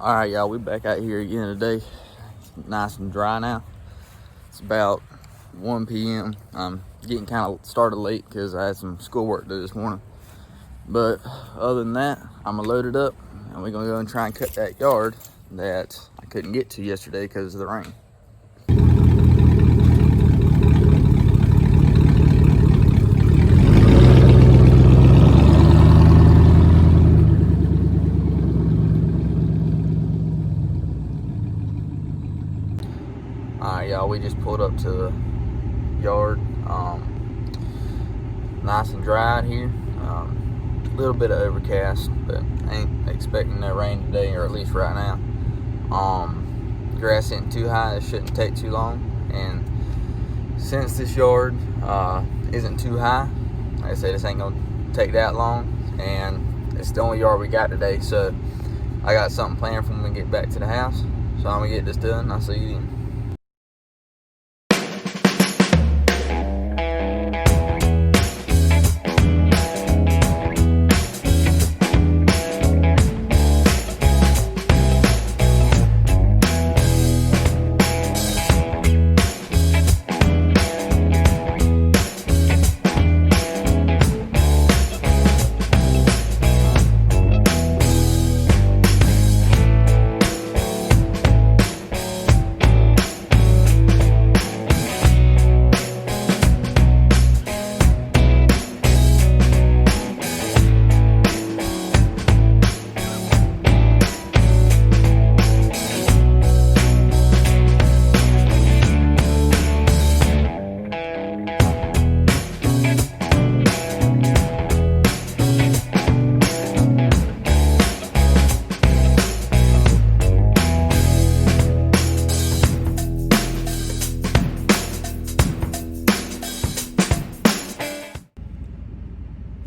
All right, y'all, we back out here again today. It's nice and dry now. It's about 1 p.m. I'm getting kind of started late because I had some schoolwork to do this morning. But other than that, I'm gonna load it up and we're gonna go and try and cut that yard that I couldn't get to yesterday because of the rain. Alright, y'all, we just pulled up to the yard. Nice and dry out here. A little bit of overcast, but I ain't expecting no rain today, or at least right now. Grass isn't too high, it shouldn't take too long. And since this yard isn't too high, like I said, this ain't gonna take that long, and it's the only yard we got today. So I got something planned for when we get back to the house. So I'm gonna get this done. I'll see you then.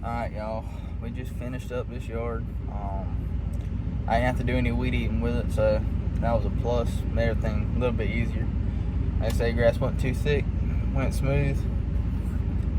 Alright, y'all, we just finished up this yard. I didn't have to do any weed eating with it, so that was a plus. Made everything a little bit easier. Like I say, grass wasn't too thick, went smooth,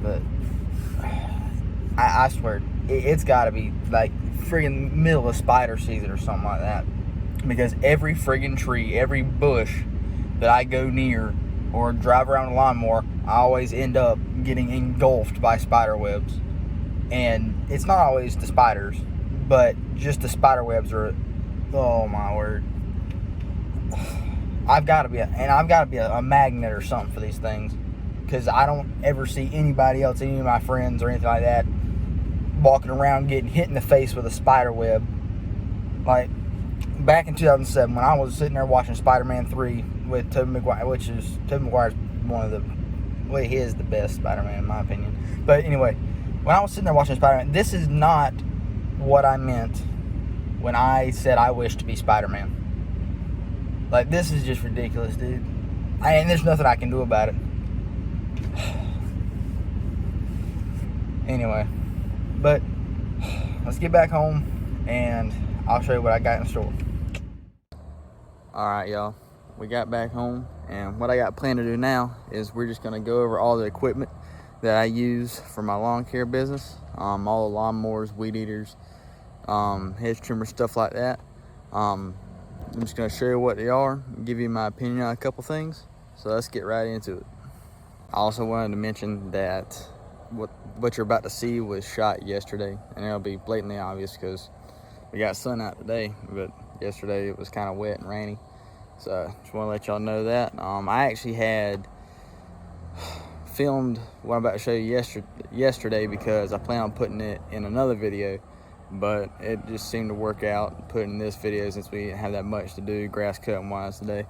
but I swear it's got to be like friggin' middle of spider season or something like that, because every friggin' tree, every bush that I go near or drive around a lawnmower, I always end up getting engulfed by spider webs. And it's not always the spiders, but just the spider webs are, oh my word. I've got to be a magnet or something for these things, because I don't ever see anybody else, any of my friends or anything like that, walking around getting hit in the face with a spider web. Like back in 2007, when I was sitting there watching Spider-Man 3 with Tobey Maguire, which is Tobey Maguire's he is the best Spider-Man in my opinion. But anyway, when I was sitting there watching Spider-Man, this is not what I meant when I said I wish to be Spider-Man. Like, this is just ridiculous, dude. And there's nothing I can do about it. Anyway, but let's get back home and I'll show you what I got in store. Alright, y'all. We got back home, and what I got planned to do now is we're just going to go over all the equipment that I use for my lawn care business. All the lawnmowers, weed eaters, hedge trimmers, stuff like that. I'm just going to show you what they are and give you my opinion on a couple things. So let's get right into it. I also wanted to mention that what you're about to see was shot yesterday, and it'll be blatantly obvious because we got sun out today, but yesterday it was kind of wet and rainy. So just want to let y'all know that. I actually had filmed what I'm about to show you yesterday because I plan on putting it in another video, but it just seemed to work out putting this video since we didn't have that much to do grass cutting wise today.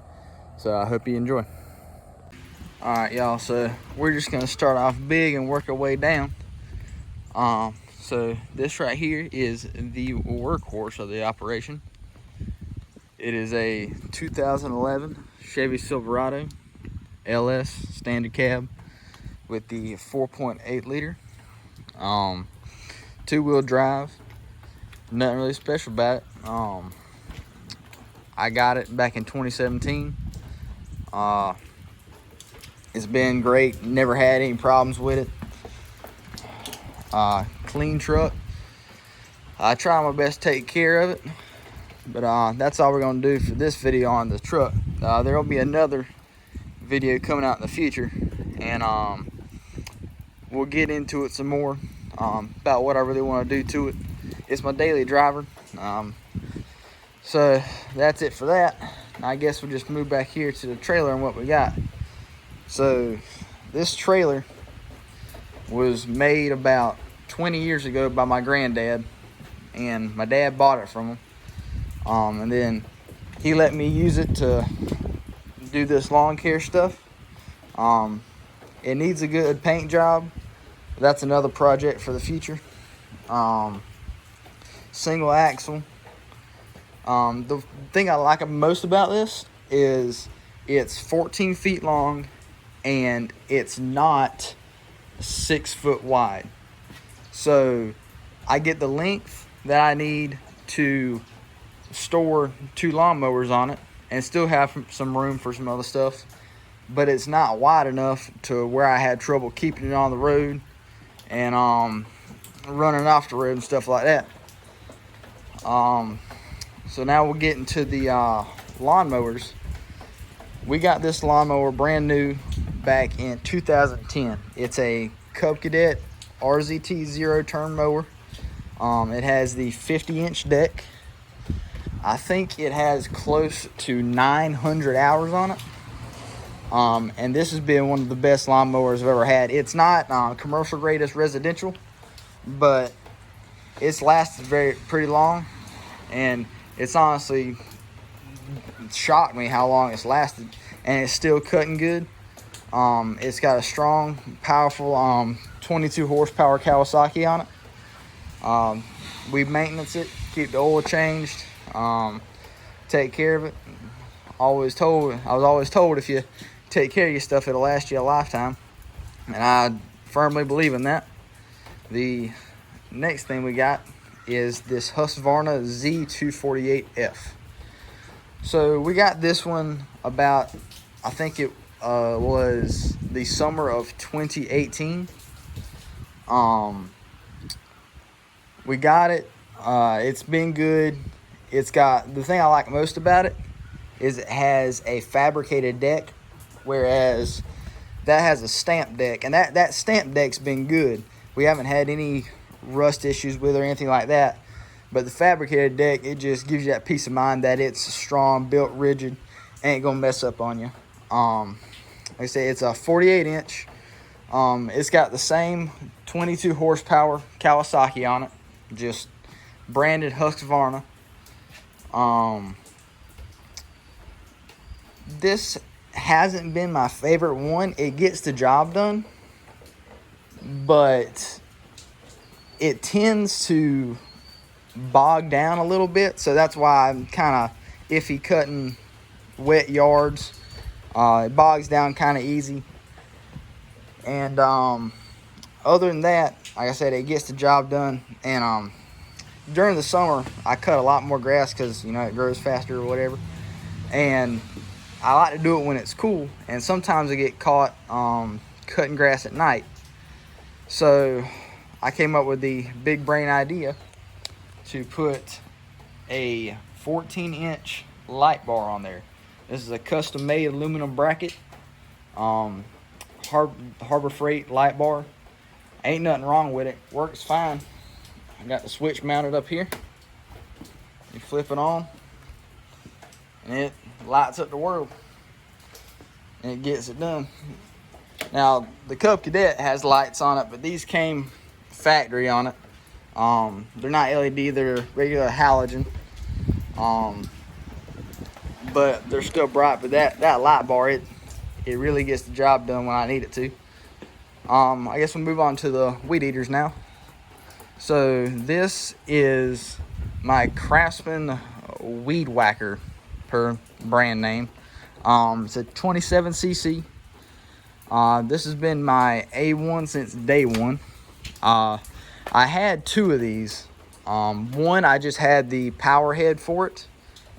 So I hope you enjoy. Alright, y'all, so we're just gonna start off big and work our way down. So this right here is the workhorse of the operation. It is a 2011 Chevy Silverado LS standard cab with the 4.8 liter, 2-wheel drive. Nothing really special about it. I got it back in 2017. It's been great, never had any problems with it. Clean truck. I try my best to take care of it. But that's all we're gonna do for this video on the truck. There will be another video coming out in the future, and we'll get into it some more about what I really want to do to it. It's my daily driver. So that's it for that. I guess we'll just move back here to the trailer and what we got. So this trailer was made about 20 years ago by my granddad, and my dad bought it from him. And then he let me use it to do this lawn care stuff. It needs a good paint job. That's another project for the future. Single axle. The thing I like most about this is it's 14 feet long and it's not 6 foot wide. So I get the length that I need to store 2 lawnmowers on it and still have some room for some other stuff, but it's not wide enough to where I had trouble keeping it on the road and running off the road and stuff like that. So now we'll get into the lawnmowers. We got this lawnmower brand new back in 2010. It's a Cub Cadet RZT 0-turn mower. It has the 50-inch deck. I think it has close to 900 hours on it. And this has been one of the best lawnmowers I've ever had. It's not commercial grade, it's residential, but it's lasted pretty long, and it's honestly shocked me how long it's lasted, and it's still cutting good. It's got a strong, powerful 22 horsepower Kawasaki on it. We maintenance it, keep the oil changed, take care of it. I was always told if you take care of your stuff, it'll last you a lifetime, and I firmly believe in that. The next thing we got is this Husqvarna Z248F. So we got this one about, I think it was the summer of 2018. We got it. It's been good. It's got, the thing I like most about it is it has a fabricated deck, whereas that has a stamp deck, and that stamp deck's been good. We haven't had any rust issues with it or anything like that. But the fabricated deck, it just gives you that peace of mind that it's strong, built rigid, ain't gonna mess up on you. Like I say, it's a 48-inch. It's got the same 22 horsepower Kawasaki on it, just branded Husqvarna. This hasn't been my favorite one. It gets the job done, but it tends to bog down a little bit, so that's why I'm kind of iffy cutting wet yards. It bogs down kind of easy, and other than that, like I said, it gets the job done. And during the summer I cut a lot more grass because, you know, it grows faster or whatever, and I like to do it when it's cool, and sometimes I get caught cutting grass at night. So I came up with the big brain idea to put a 14-inch light bar on there. This is a custom-made aluminum bracket, Harbor Freight light bar. Ain't nothing wrong with it. Works fine. I got the switch mounted up here. You flip it on, and it lights up the world, and it gets it done. Now, the Cub Cadet has lights on it, but these came factory on it. They're not LED, they're regular halogen. But they're still bright. But that light bar, it really gets the job done when I need it to. I guess we'll move on to the weed eaters now. So this is my Craftsman Weed Whacker, per brand name. It's a 27cc. This has been my A1 since day one. I had 2 of these. One, I just had the power head for it,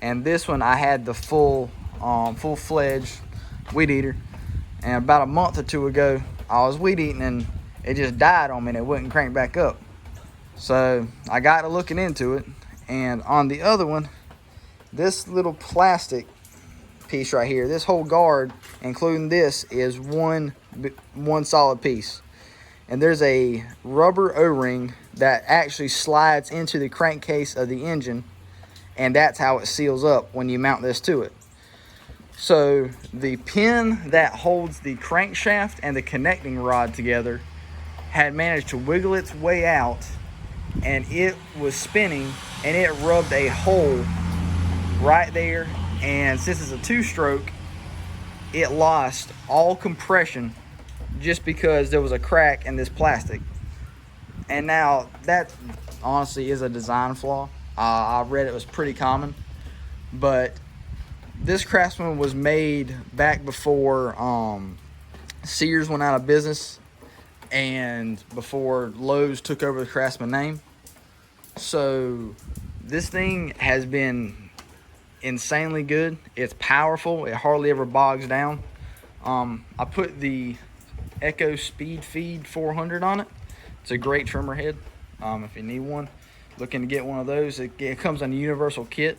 and this one I had the full-fledged weed eater. And about a month or 2 ago, I was weed eating and it just died on me and it wouldn't crank back up. So I got to looking into it, and on the other one, this little plastic piece right here, this whole guard, including this, is one solid piece. And there's a rubber O-ring that actually slides into the crankcase of the engine, and that's how it seals up when you mount this to it. So the pin that holds the crankshaft and the connecting rod together had managed to wiggle its way out, and it was spinning, and it rubbed a hole right there. And since it's a two-stroke, it lost all compression just because there was a crack in this plastic. And now that honestly is a design flaw. I read it was pretty common, but this Craftsman was made back before Sears went out of business and before Lowe's took over the Craftsman name. So this thing has been insanely good. It's powerful. It hardly ever bogs down. I put the Echo Speed Feed 400 on it. It's a great trimmer head. If you need one, looking to get one of those. It comes in a universal kit.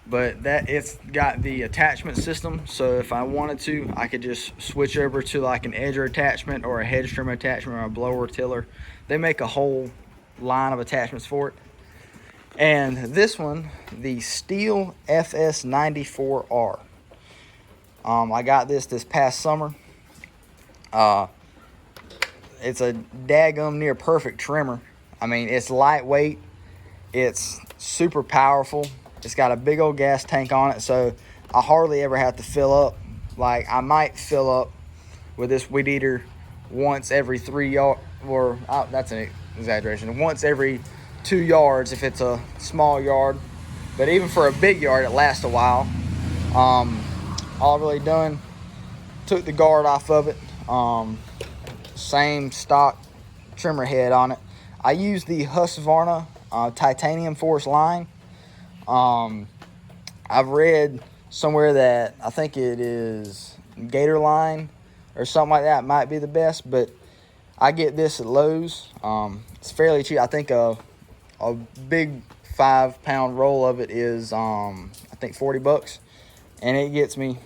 But it's got the attachment system, so if I wanted to, I could just switch over to like an edger attachment or a hedge trimmer attachment or a blower tiller. They make a whole line of attachments for it. And this one, the Steel FS94R. I got this past summer. It's a daggum near perfect trimmer. I mean, it's lightweight. It's super powerful. It's got a big old gas tank on it, so I hardly ever have to fill up. Like, I might fill up with this weed eater once every 3 yards, or that's an exaggeration, once every 2 yards if it's a small yard. But even for a big yard, it lasts a while. All I've really done, took the guard off of it. Same stock trimmer head on it. I use the Husqvarna titanium force line. I've read somewhere that I think it is Gator line or something like that might be the best, but I get this at Lowe's. It's fairly cheap. I think a big 5-pound roll of it is I think $40, and it gets me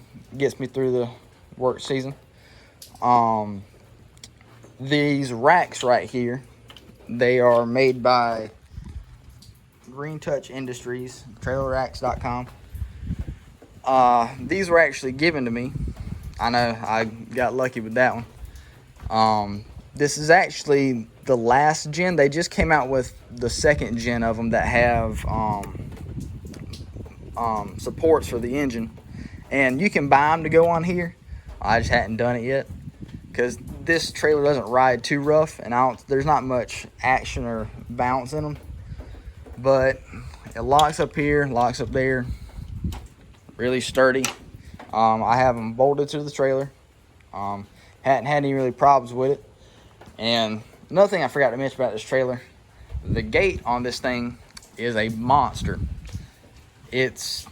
through the work season. These racks right here, they are made by Green Touch Industries, trailerracks.com. These were actually given to me. I know I got lucky with that one. This is actually the last gen. They just came out with the second gen of them that have supports for the engine, and you can buy them to go on here. I just hadn't done it yet because this trailer doesn't ride too rough, and there's not much action or bounce in them. But it locks up here, locks up there, really sturdy. I have them bolted to the trailer. Hadn't had any really problems with it. And another thing I forgot to mention about this trailer, the gate on this thing is a monster. It's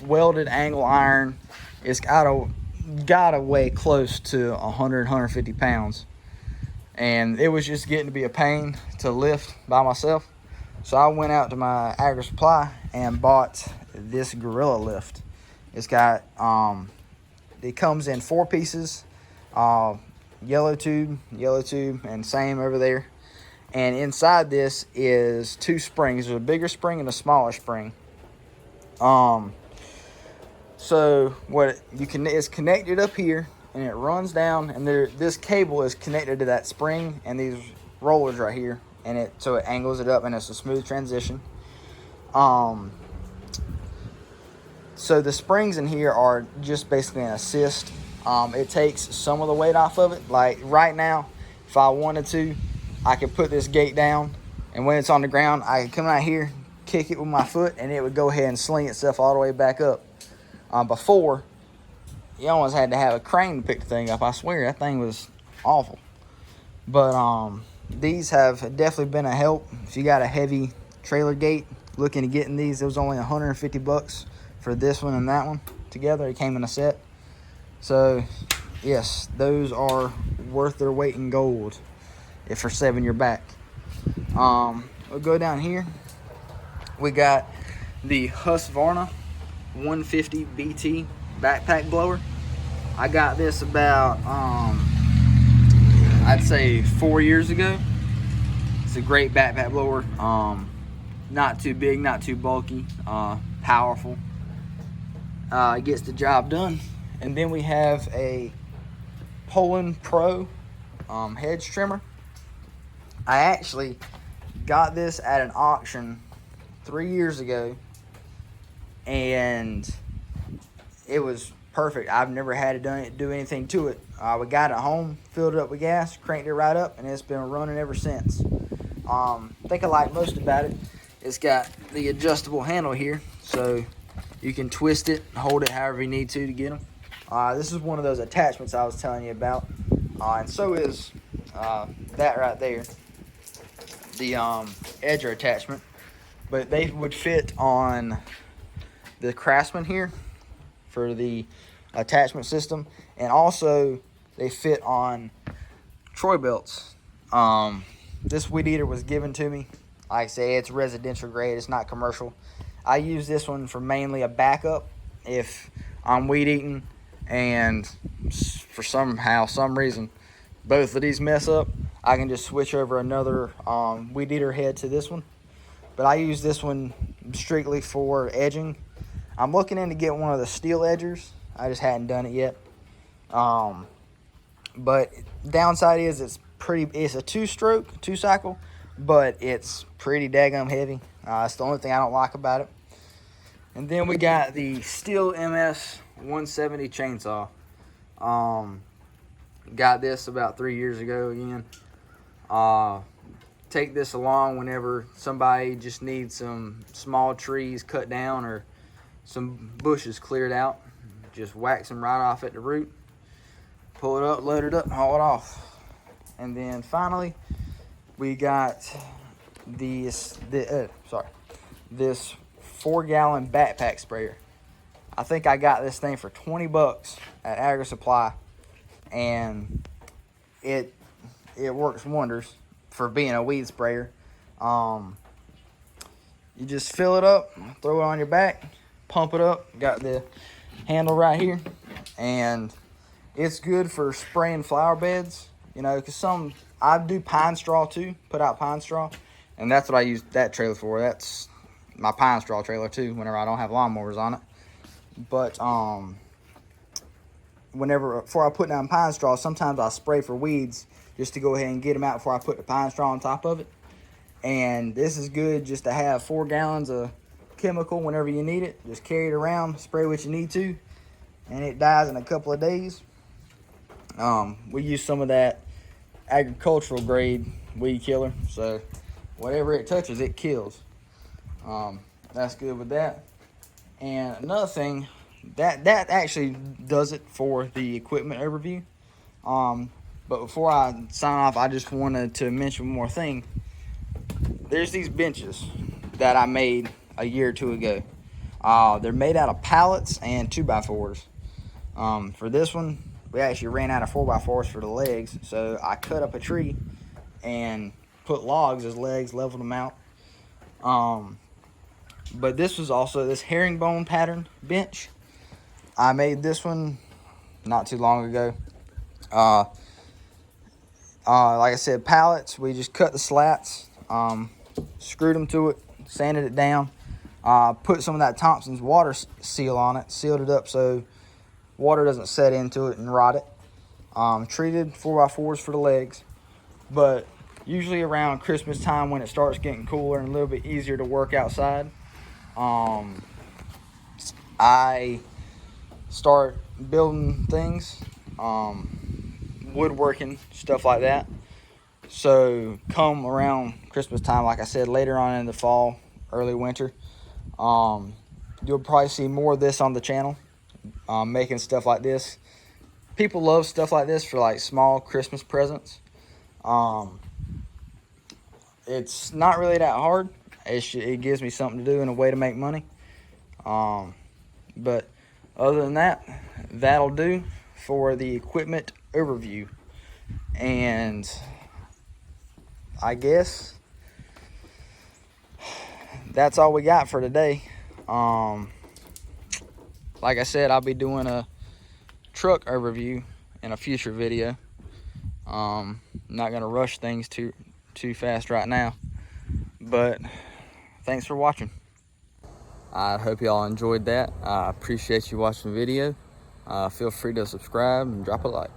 welded angle iron. It's gotta weigh close to 150 pounds. And it was just getting to be a pain to lift by myself. So I went out to my Agri Supply and bought this Gorilla Lift. It's got, it comes in 4 pieces, yellow tube, and same over there. And inside this is 2 springs. There's a bigger spring and a smaller spring. So it's connected up here, and it runs down, and this cable is connected to that spring and these rollers right here. And so it angles it up, and it's a smooth transition. So the springs in here are just basically an assist. It takes some of the weight off of it. Like right now, if I wanted to, I could put this gate down, and when it's on the ground, I could come out here, kick it with my foot, and it would go ahead and sling itself all the way back up. Before, you almost had to have a crane to pick the thing up. I swear, that thing was awful. But these have definitely been a help. If you got a heavy trailer gate looking to getting these, it was only $150 for this one and that one together. It came in a set. So yes, those are worth their weight in gold if for 7 your back. We'll go down here. we got the Husqvarna 150 BT backpack blower. I got this about I'd say 4 years ago. It's a great backpack blower. Not too big, not too bulky, powerful. It gets the job done. And then we have a Poland Pro hedge trimmer. I actually got this at an auction 3 years ago, and it was perfect. I've never had to do anything to it. We got it home, filled it up with gas, cranked it right up, and it's been running ever since. I think I like most about it, it's got the adjustable handle here, so you can twist it, hold it however you need to get them. This is one of those attachments I was telling you about, and so is that right there, the edger attachment. But they would fit on the Craftsman here for the attachment system, and also they fit on Troy belts. This weed eater was given to me. Like I say, it's residential grade, it's not commercial. I use this one for mainly a backup if I'm weed eating and for some reason both of these mess up. I can just switch over another weed eater head to this one. But I use this one strictly for edging. I'm looking into getting one of the steel edgers. I just hadn't done it yet. But downside is it's a two cycle, but it's pretty daggum heavy. It's the only thing I don't like about it. And then we got the Steel MS 170 chainsaw. Got this about 3 years ago again. Take this along whenever somebody just needs some small trees cut down or some bushes cleared out. Just wax them right off at the root. Pull it up, load it up, and haul it off. And then finally, we got this 4-gallon backpack sprayer. I think I got this thing for 20 bucks at Agri Supply, and it works wonders for being a weed sprayer. You just fill it up, throw it on your back, pump it up. Got the handle right here, and it's good for spraying flower beds. You know, because I do pine straw too, put out pine straw, and that's what I use that trailer for. That's my pine straw trailer too, whenever I don't have lawnmowers on it. But before I put down pine straw, sometimes I spray for weeds just to go ahead and get them out before I put the pine straw on top of it. And this is good just to have 4 gallons of chemical whenever you need it. Just carry it around, spray what you need to, and it dies in a couple of days. We use some of that agricultural grade weed killer, so whatever it touches, it kills. That's good with that. And another thing, that actually does it for the equipment overview. But before I sign off, I just wanted to mention one more thing. There's these benches that I made a year or two ago. They're made out of pallets and 2x4s. For this one, we actually ran out of 4x4s for the legs, so I cut up a tree and put logs as legs, leveled them out. But this was also this herringbone pattern bench. I made this one not too long ago. Like I said, pallets. We just cut the slats, screwed them to it, sanded it down, put some of that Thompson's water seal on it, sealed it up so water doesn't set into it and rot it. Treated 4x4s for the legs, but usually around Christmas time when it starts getting cooler and a little bit easier to work outside, I start building things, woodworking, stuff like that. So come around Christmas time, like I said, later on in the fall, early winter, you'll probably see more of this on the channel, making stuff like this. People love stuff like this for like small Christmas presents. It's not really that hard. It gives me something to do and a way to make money. But other than that, that'll do for the equipment overview. And I guess that's all we got for today. Like I said, I'll be doing a truck overview in a future video. Not gonna rush things too fast right now, but thanks for watching. I hope y'all enjoyed that. I appreciate you watching the video. Feel free to subscribe and drop a like.